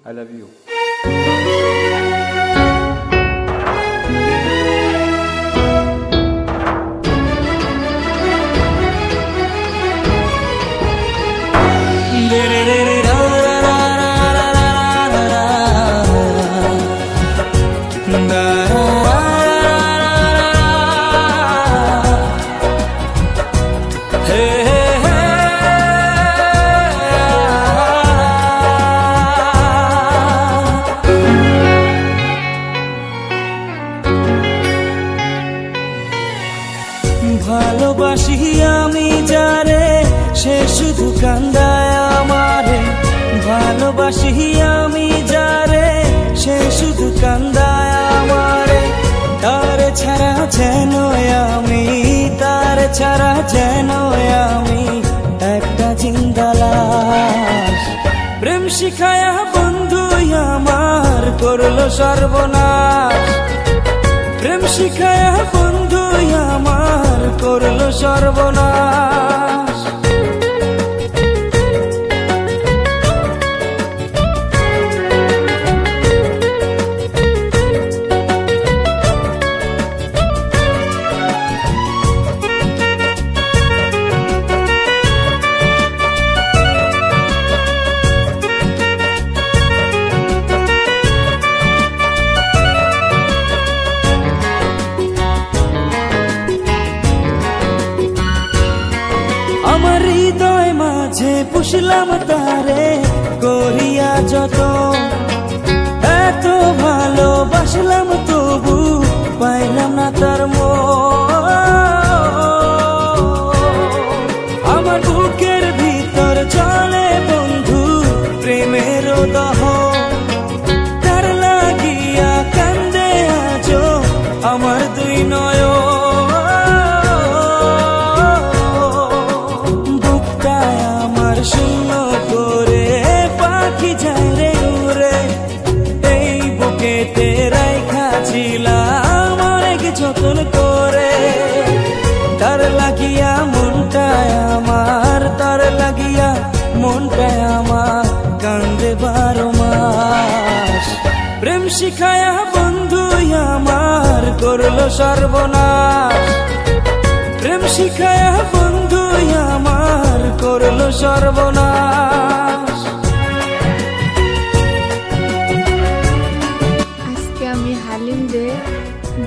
I love you. ভালোবাসি আমি যারে সে শুধু কান্দায় আমারে, ভালোবাসি আমি যারে সে শুধু কান্দায় আমারে, তার ছাড়া যেন আমি, তার ছাড়া যেন আমি একটা জিন্দা লাশ। প্রেম শিখায়া বন্ধু আমার করলো সর্বনাশ, প্রেম শিখায়া বন্ধু আমার করলো সর্বনাশ। আমার হৃদয় মাঝে পুষলাম তারে করিয়া যত, এত ভালোবাসলাম তবু পাইলাম না তার মন। আমার বুকের ভিতর চলে বন্ধু প্রেমের দহন, তার লাগিয়া কান্দে আজো আমার দুই নয়ন। শূন্য করে পাখি যায় রে উড়ে, এই বুকেতে রাইখা ছিলাম অনেক যতন করে। তার লাগিয়া মনটায় আমার, তার লাগিয়া মনটায় আমার কান্দে 12 মাস। প্রেম শিখায়া বন্ধু আমার করলো সর্বনাশ, প্রেম শিখায়া বন্ধু আমার করলো সর্বনাশ। আজকে আমি হালিম দে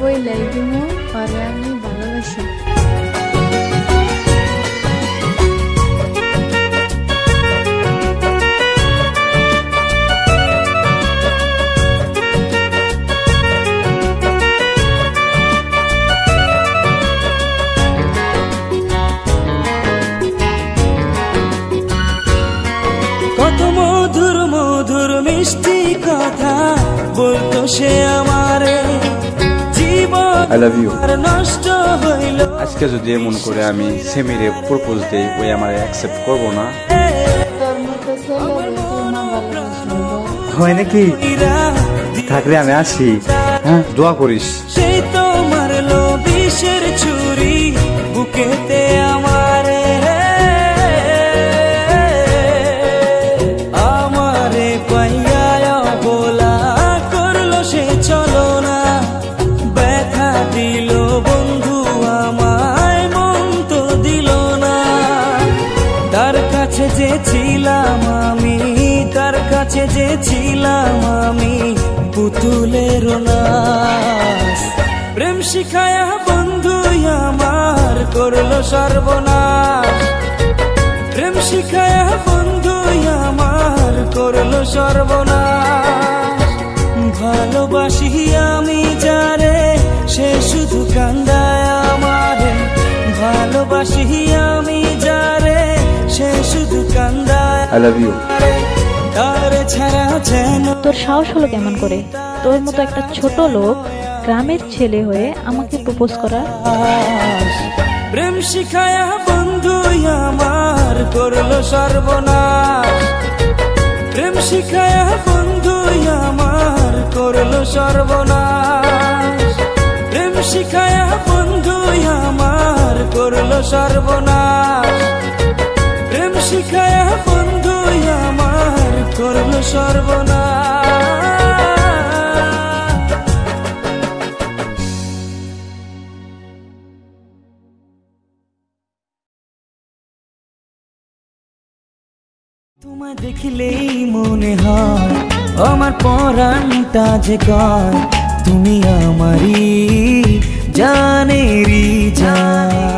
বইলাই দিমু পরে আমি ভালোবাসি। কত মধুর মধুর মিষ্টি কথা বলতো সে আমারে, জীবন আর নষ্ট হইল। আজকে যদি এমন করে আমি সেমিরে প্রপোজ দেই, ওই আমার অ্যাকসেপ্ট করবো না। হয় নাকি? থাকলে আমি আসি, হ্যাঁ দোয়া করিস। সেই তো মারলো বিষের ছুরি বুকেতে আমারে, আমারে পাইয়া বলা করলো সে চলো না, ব্যথা দিল বন্ধু আমায় মন তো দিল না। তার কাছে যে ছিলাম আমি, তার কাছে যে ছিলাম আমি পুতুলের নাশ। প্রেম শিখায়া বন্ধু আমার করলো সর্বনাশ, প্রেম শিখায়া বন্ধু আমার করলো সর্বনাশ। ভালোবাসি আমি যারে সে শুধু কান্দায় আমারে, ভালোবাসি আমি যারে সে শুধু কান্দায়। I love you. তার ছাড়া যেন। তোর সাহস হলো কেমন করে তোর মতো একটা ছোট লোক গ্রামের ছেলে হয়ে আমাকে প্রপোজ করা? প্রেম শিখায়া বন্ধু আমার করলো সর্বনাশ, প্রেম শিখায়া বন্ধু আমার করলো সর্বনাশ, প্রেম শিখায়া বন্ধু আমার করলো সর্বনাশ, প্রেম শিখায়া বন্ধু আমার করলো সর্বনাশ। তোমায় দেখলেই মনে হয় আমার পরাণটা যে কয় তুমি আমারই জানেরই জান।